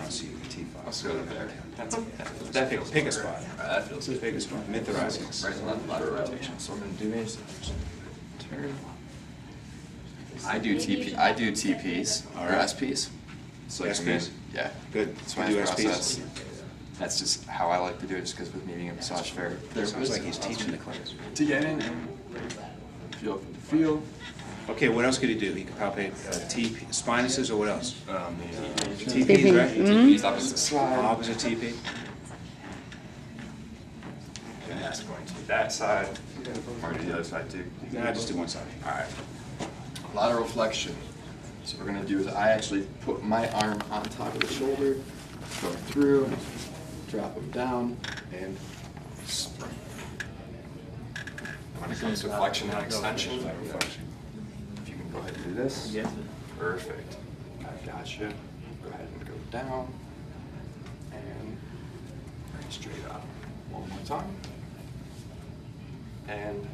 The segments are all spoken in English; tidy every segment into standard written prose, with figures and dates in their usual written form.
want to see the T5. Let's go to there. That feels, pick a spot. That feels good. Pick a spot. Mid-thoracics. Right and left lateral rotation. So I'm going to do is turn. I do TPs or SPs. So like SPs? Yeah. Good. Spine You do process. SPs? That's just how I like to do it, just because with me being a massage therapist. Sounds like he's teaching the class. To get in and feel for the feel. Okay, what else could he do? He could palpate TP, spinuses, or what else? TPs, right? TPs, opposite slide. Opposite TP. And that's going to that side, or to the other side too. Nah, just do one side. All right. Lateral flexion. So what we're going to do is I actually put my arm on top of the shoulder, go through, drop them down, and spring. When it comes to flexion and extension, if you can go ahead and do this. Yes. Perfect. I got you. Go ahead and go down and bring it straight up. One more time. And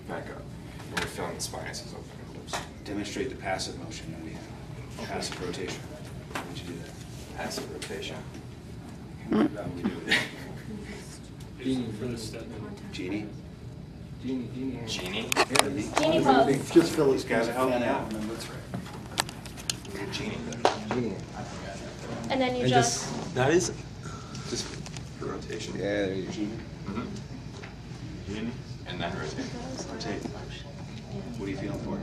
back up. And we're feeling the spinuses open. Demonstrate the passive motion that we have. Passive rotation. How would you do that? Passive rotation. How would we do it? Genie for the step. Genie? Genie. Genie. Genie pose. Just fill These guys are helping out. That's right. Genie. Genie. And then you just That is. Just rotation. Yeah, there you go. Mm-hmm. Genie. And then rotate. Rotate. What are you feeling for?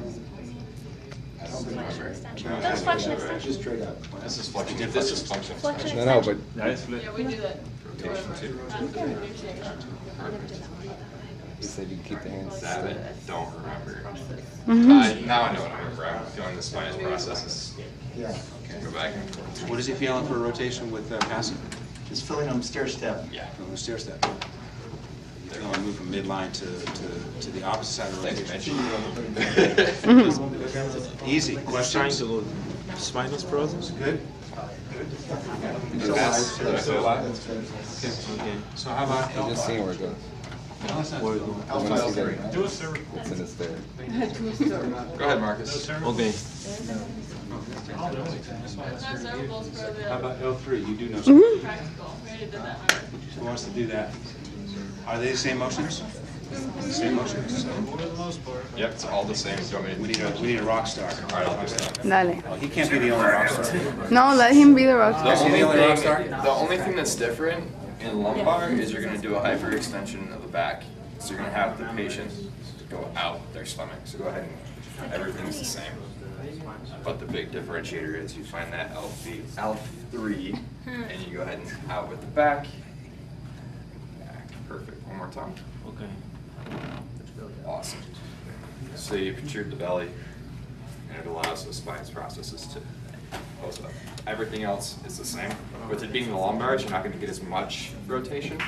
I don't remember. That's flexion extension. Just straight up. This is flexion. This is flexion. Flexion No, extension. but That is flip. Yeah, we do that. Rotation too. you said you keep the hands That still. it. Don't remember. Mm-hmm. Now I know what I remember. I'm feeling the spinous processes. Yeah. Okay, go back and forth. What is he feeling for rotation with passive? Just filling them stair step. Yeah. From the stair step. You want to move from midline to the opposite side of Thanks, rotation. Mitch. Easy. Trying Questions? to load spinous process. Good? Still alive. Still alive? Okay. So how about I'm just seeing where it goes. Where is it? I want to see that. It's in the stair. Go ahead, Marcus. Okay. Not cervicals for the How about L3? You do know something. practical. We already did that one. Who wants to do that? Are they the same motions? Same motions. So Yep, it's all the same. Do you want me to we need a rock star. All right, I'll do that. Dale. Oh, he can't be the only rock star. No, let him be the rock The star. he the only rock star? only thing that's different in lumbar is you're going to do a hyperextension of the back. So you're going to have the patient go out their stomach. So go ahead and everything's the same. But the big differentiator is you find that L3 and you go ahead and out with the back. Back. Perfect. One more time. Okay. Awesome. So you protured the belly and it allows those spinous processes to close up. Everything else is the same. With it being the lumbars, you're not going to get as much rotation.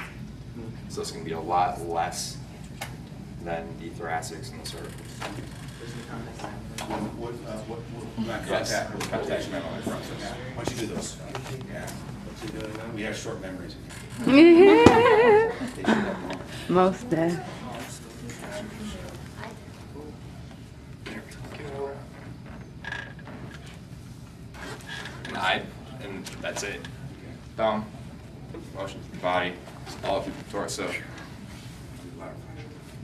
So it's going to be a lot less than the thoracics and the cervicals. Contact memory process. Why don't you do those? Yeah. We have short memories. They should have more. Most dead. There we go. And that's it. Down. Motion to the body. All of the torso.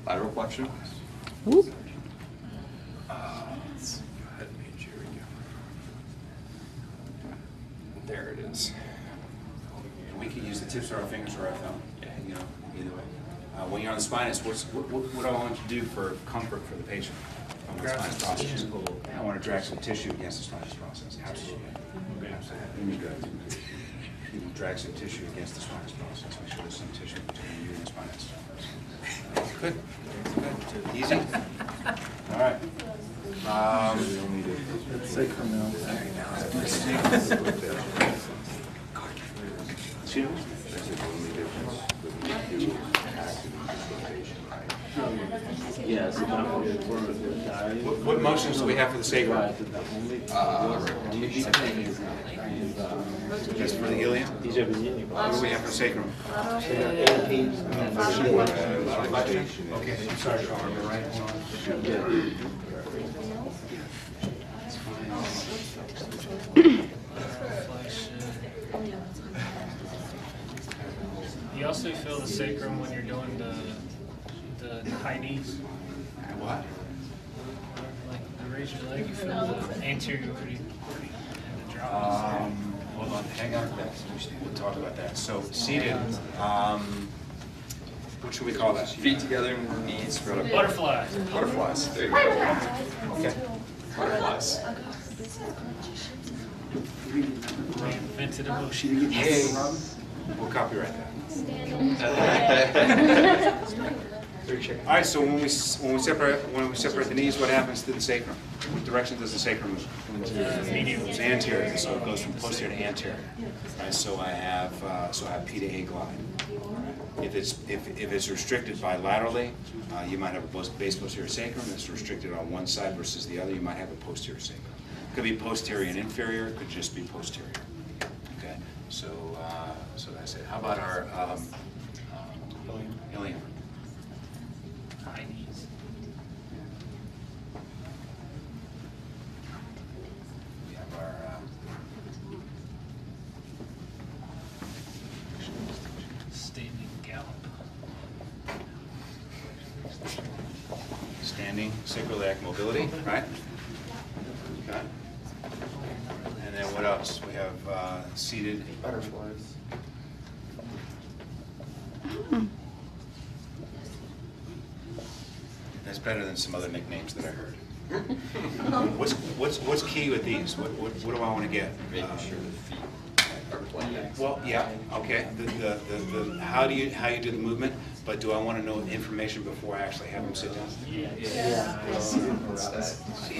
Lateral flexion. Whoop. Let's go ahead and page. Here we go. There it is. We can use the tips of our fingers or our thumb. Yeah. You know, either way. When you're on the spinous, what do I want you to do for comfort for the patient on the spinous process? I want to drag some tissue against the spinous process. Absolutely. Absolutely. You can drag some tissue against the spinous process. Make sure there's some tissue between you and the spinous. Good. Good. Easy. All right. Excuse me? Yes. What motions do we have for the sacrum? Just for the ilium? What do we have for sacrum? Okay, I'm sorry, Sean, you're right. Hold on. you also feel the sacrum when you're doing the high knees? What? Like you raise your leg, you feel the anterior and the drop. Hold on, hang on. We'll talk about that. So seated, what should we call that? Feet together, knees spread apart. Butterflies. Butterflies. There you go. Okay. Butterflies. Reinvented emotion. Hey, we'll copyright that. All right. So when we separate the knees, what happens to the sacrum? What direction does the sacrum move? It's anterior, so it goes from posterior to anterior. Right, so I have P to A glide. If it's restricted bilaterally, you might have a base posterior sacrum. If it's restricted on one side versus the other, you might have a posterior sacrum. It could be posterior and inferior. It could just be posterior. Okay. So that's it. How about our ilium? High knees. We have our Standing gallop. standing sacroiliac mobility, right? Okay. And then what else? We have seated. Butterflies. That's better than some other nicknames that I heard. What's key with these? What do I want to get? Making sure the feet are planted. Well, yeah, okay. The how you do the movement, but do I want to know information before I actually have them sit down? Yeah,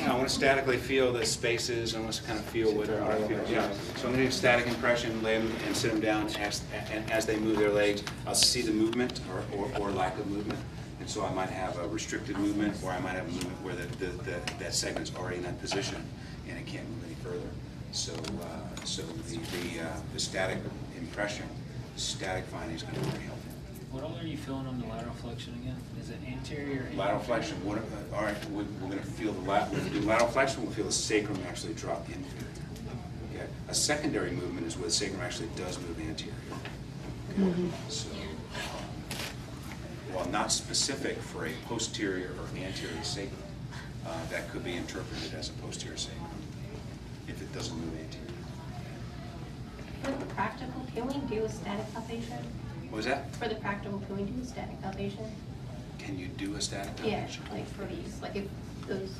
I want to statically feel the spaces. I want to kind of feel what I feel. Yeah. So I'm going to do static impression, lay them and sit them down. As they move their legs, I'll see the movement or lack of movement. And so I might have a restricted movement, or I might have a movement where that segment's already in that position and it can't move any further. So the static impression, static finding is going to be very helpful. What all are you feeling on the lateral flexion again? Is it anterior? Or Lateral flexion. All right, we're going to feel when we do lateral flexion, we'll feel the sacrum actually drop inferior. Okay. A secondary movement is where the sacrum actually does move anterior. Okay. So, while not specific for a posterior or anterior sacrum, that could be interpreted as a posterior sacrum if it doesn't move anterior. For the practical, can we do a static palpation? What was that? For the practical, can we do a static palpation? Can you do a static Yeah, palpation? like for these, like if those.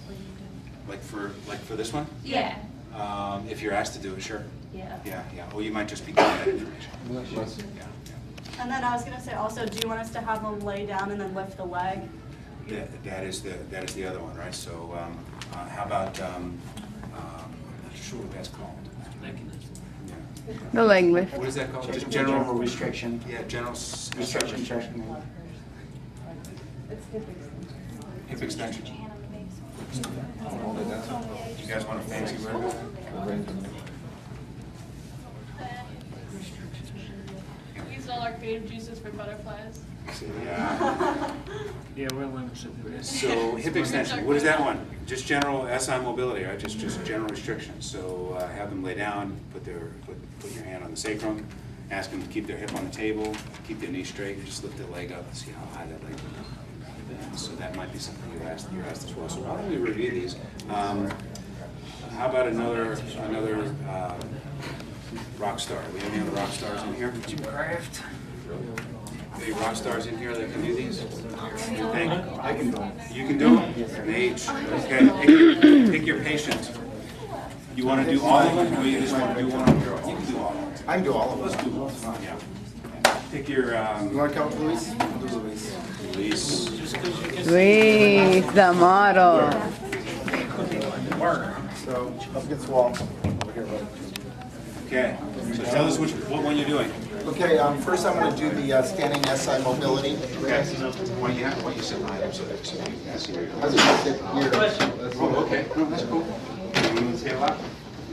Like for this one? Yeah. If you're asked to do it, sure. Yeah. Yeah. Or you might just be given that information. Yeah. And then I was gonna say also, do you want us to have them lay down and then lift the leg? That is the other one, right? So how about I'm not sure what that's called. Yeah. The leg lift. What is that called? Just General general restriction. Yeah, general Restriction. hip extension. Hold it down. You guys want a fancy word? Use all our creative juices for butterflies. Yeah. Yeah, we're limited to this. So hip extension, what is that one? Just general SI mobility, right? Just general restriction. So have them lay down, put your hand on the sacrum, ask them to keep their hip on the table, keep their knee straight, just lift their leg up and see how high that leg is. So that might be something you're asked as well. So why don't we review these? How about another rock star? Do we have any other rock stars in here? Craft. Any rock stars in here that can do these? I can do it. You can do it? An age. Okay. Pick your patient. You want to do all of them, or you just want to do one? You can do all of them. I can do all of Let's them. do both. Yeah. Pick your You want to count Luis? I'll do Luis. release. Luis, the model. So, up against the wall. Over here, buddy. Okay. So tell us what one you're doing. Okay, first I'm going to do the standing SI mobility. Okay. Why you sit behind him so that you can see where you're I was going? going to sit here. Oh, okay. No, that's cool. You want to say a lot?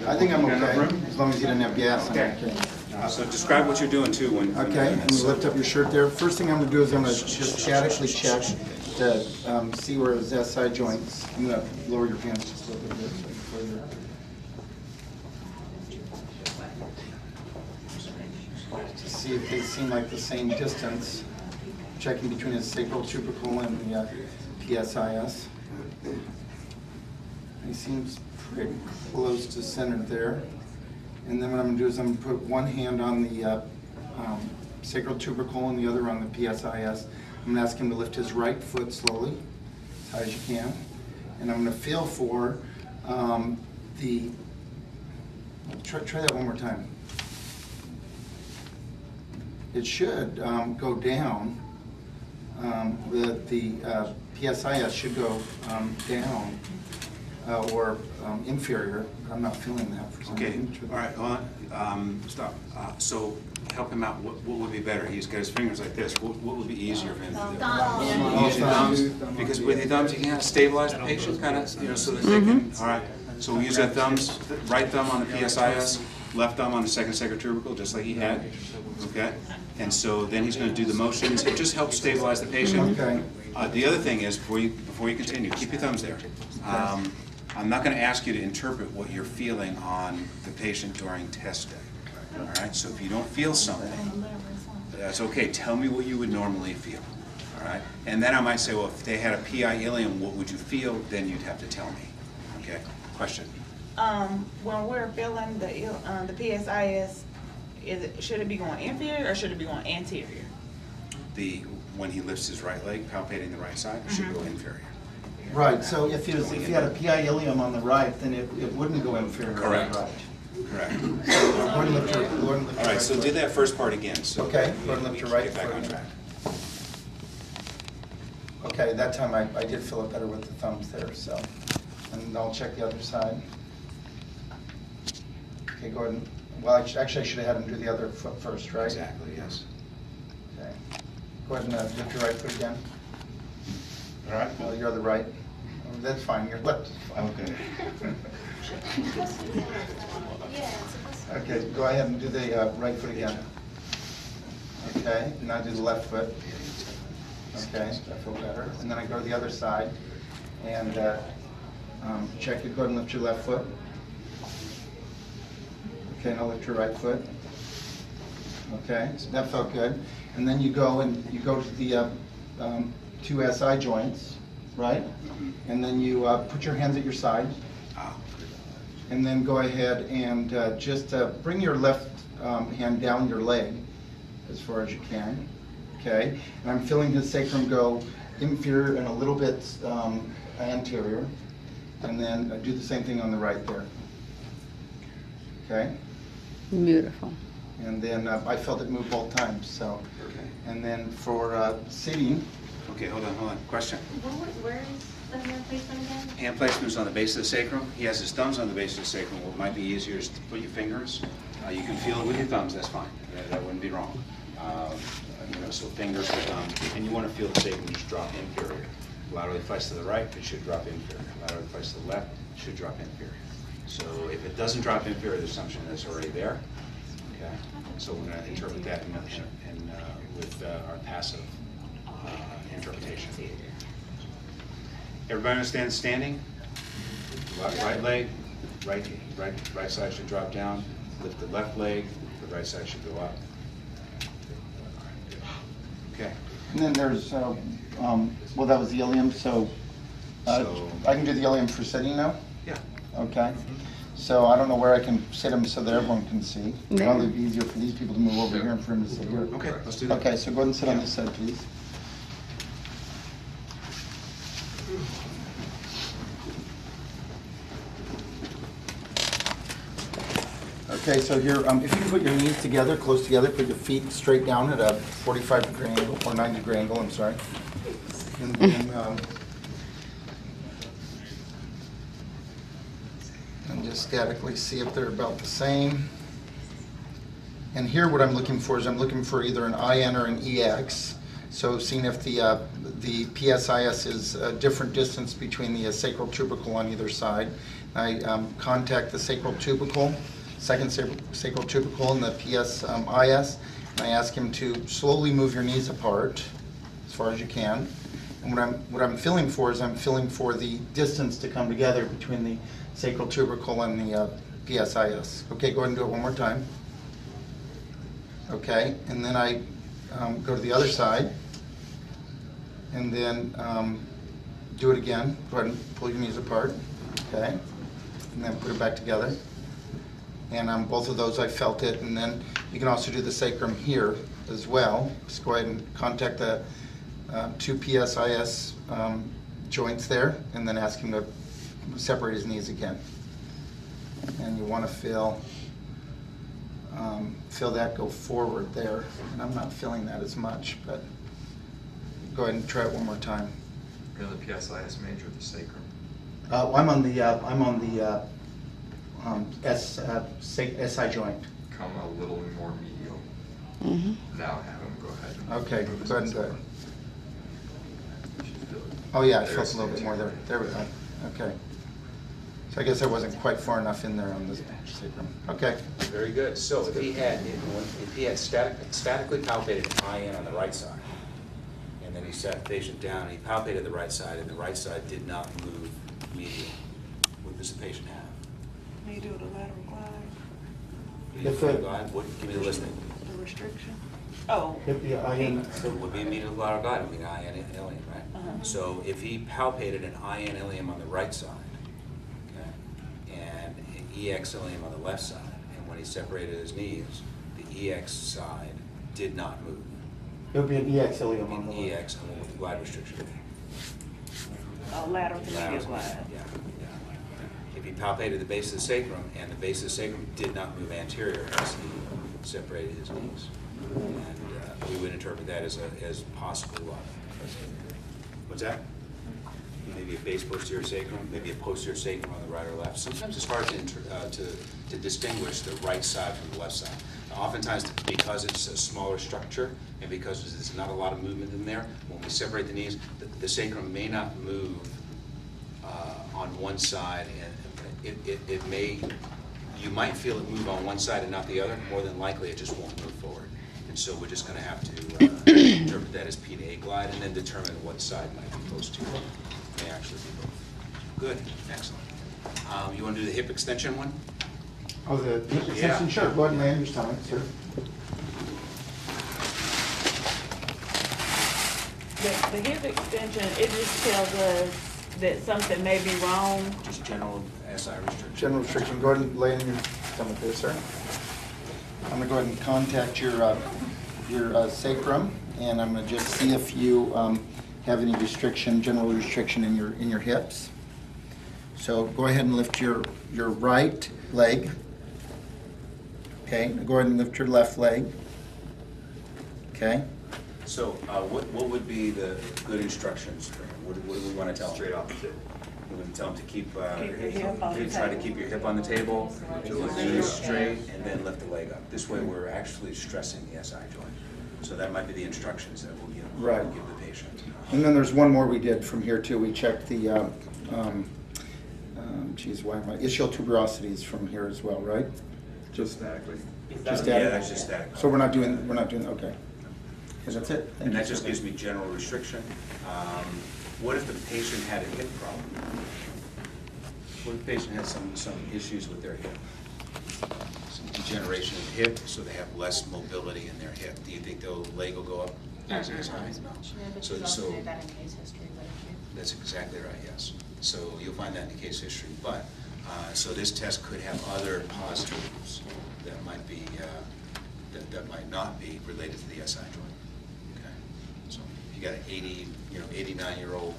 I think I'm okay, as long as you didn't have gas. I'm Okay. So describe what you're doing too when. Okay, and you lift up your shirt there. First thing I'm going to do is I'm going to just statically check to see where his SI joints. You have to lower your hands just a little bit. So you can further. see if they seem like the same distance, checking between his sacral tubercle and the PSIS. He seems pretty close to center there. And then what I'm going to do is I'm going to put one hand on the sacral tubercle and the other on the PSIS. I'm going to ask him to lift his right foot slowly, as high as you can. And I'm going to feel for try that one more time. It should go down. The PSIS should go down or inferior. I'm not feeling that for some Okay, reason. all right, hold on, stop. So help him out, what would be better? He's got his fingers like this, what would be easier for him to do? Use your thumbs, because with your thumbs, you can kind of stabilize the patient, kind of, so that they can, all right. So we use our thumbs, right thumb on the PSIS, left thumb on the second sacral tubercle, just like he had, okay? And so then he's going to do the motions, it just helps stabilize the patient. Okay. The other thing is, before you continue, keep your thumbs there. I'm not going to ask you to interpret what you're feeling on the patient during test day. All right, so if you don't feel something, that's okay. Tell me what you would normally feel. All right, and then I might say, well, if they had a PI ileum, what would you feel? Then you'd have to tell me. Okay, question. When we're feeling the PSIS, should it be going inferior or should it be going anterior? When he lifts his right leg, palpating the right side, it should go inferior. Right, so if he had a PI ileum on the right, then it wouldn't go inferior. Correct. Right. Correct. Go ahead and lift your All right, so do that first part again. So Okay, go ahead and lift your right get back foot. on track. Okay, that time I did feel it better with the thumbs there, so. And I'll check the other side. Okay, go ahead and, well, actually I should have had him do the other foot first, right? Exactly, yes. Okay. Go ahead and lift your right foot again. All right. Well, you're the right. Oh, that's fine, your left is fine. Okay. Okay, go ahead and do the right foot again. Okay, now do the left foot. Okay, I feel better. And then I go to the other side and check it. Go ahead and lift your left foot. Okay, now lift your right foot. Okay, so that felt good. And then you go to the two SI joints, right? And then you put your hands at your side. And then go ahead and just bring your left hand down your leg as far as you can. Okay, and I'm feeling his sacrum go inferior and a little bit anterior. And then do the same thing on the right there. Okay? Beautiful. And then I felt it move both times, so. Okay. And then for sitting. Okay, hold on. Question. Where is the hand placement again? Hand placement is on the base of the sacrum. He has his thumbs on the base of the sacrum. What might be easier is to put your fingers. You can feel it with your thumbs, that's fine. That wouldn't be wrong. So fingers or thumbs. And you want to feel the sacrum just drop inferior. Laterally flex to the right, it should drop inferior. Laterally flex to the left, it should drop inferior. So if it doesn't drop inferior, the assumption is already there. Okay? So we're going to interpret that with our passive interpretation. Everybody understand standing? Right leg, right side should drop down. Lift the left leg, the right side should go up. Okay. And then there's, well, that was the ilium, so I can do the ilium for sitting now? Yeah. Okay. So I don't know where I can sit him so that everyone can see. There. Probably be easier for these people to move over here and for him to sit here. Okay, let's do that. Okay, so go ahead and sit on this side, please. Okay, so here, if you put your knees together, close together, put your feet straight down at a 45-degree angle, or 90-degree angle, I'm sorry. And then, and just statically see if they're about the same. And here what I'm looking for is I'm looking for either an IN or an EX. So seeing if the PSIS is a different distance between the sacral tubercle on either side. I contact the sacral tubercle, second sacral tubercle and the PSIS, and I ask him to slowly move your knees apart as far as you can. And what I'm feeling for is I'm feeling for the distance to come together between the sacral tubercle and the PSIS. Okay, go ahead and do it one more time. Okay, and then I go to the other side, and then do it again. Go ahead and pull your knees apart, okay? And then put it back together. And on both of those, I felt it. And then you can also do the sacrum here as well. Just go ahead and contact the two PSIS joints there, and then ask him to separate his knees again. And you want to feel that go forward there. And I'm not feeling that as much, but go ahead and try it one more time. You're on the PSIS major or the sacrum? I'm on the SI joint. Come a little more medial. Mm-hmm. Now have him go ahead. And Okay, move his go ahead and knees do it. over. You should feel it. Oh yeah, I There's felt a little bit more there. There we go. Okay. So I guess I wasn't quite far enough in there on the sacrum. Okay. Very good. So if he had statically palpated an IN on the right side, and then he sat the patient down, and he palpated the right side, and the right side did not move medial, what does the patient have? May do the lateral glide, If it- Give me the listing. the restriction. Oh. Hip the IN. So it would be a medial lateral glide, it would be an IN ilium, right? Uh-huh. So if he palpated an IN ilium on the right side, okay, and an EX ilium on the left side, and when he separated his knees, the EX side did not move. It would be an EX ilium on An the left. EX ilium with the glide restriction. Lateral to medial Lateral, glide. Yeah, yeah. If he palpated the base of the sacrum, and the base of the sacrum did not move anterior as he separated his knees, and we would interpret that as possible. What's that? Maybe a base posterior sacrum, maybe a posterior sacrum on the right or left. Sometimes it's hard to distinguish the right side from the left side. Oftentimes, because it's a smaller structure and because there's not a lot of movement in there, when we separate the knees, the sacrum may not move on one side, and it may, you might feel it move on one side and not the other. More than likely, it just won't move forward. And so we're just going to have to interpret that as P to A glide, and then determine what side might be close to. May actually be both. Good, excellent. You want to do the hip extension one? Oh, the hip extension? Yeah. Sure, go ahead and land your stomach, sir. The hip extension, it just tells us that something may be wrong. Just general SI restriction. General restriction, go ahead and lay in your stomach there, sir. I'm gonna go ahead and contact your sacrum, and I'm gonna just see if you have any restriction, general restriction in your hips. So go ahead and lift your right leg. Okay, go ahead and lift your left leg. Okay, So what would be the good instructions for him? What do we want to tell him? Straight off the tip. We're going to tell him to keep, your hip on the try to table. keep your hip on the table, your knees straight, and then lift the leg up. This way, we're actually stressing the SI joint. So that might be the instructions that we'll give the patient. and then there's one more we did from here too. We checked the, ischial tuberosities from here as well, right? Just statically. Just Yeah, added? that's just static. So we're not doing, okay. Okay, that's it. Thank And you, that just sir. gives me general restriction. What if the patient had a hip problem? What if the patient had some issues with their hip? Some degeneration of the hip, so they have less mobility in their hip. Do you think the leg will go up as high? So that in case history literature. that's exactly right, yes. So you'll find that in the case history. But, so this test could have other positives that might be, that might not be related to the SI joint. Okay? So if you got an 89-year-old,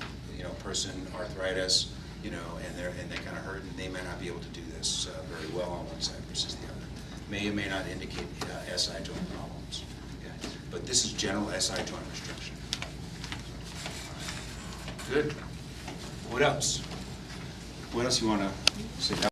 person, arthritis, and they kind of hurt, and they may not be able to do this very well on one side versus the other. May or may not indicate SI joint problems. Okay? But this is general SI joint restriction. Good. What else? What else you want to say?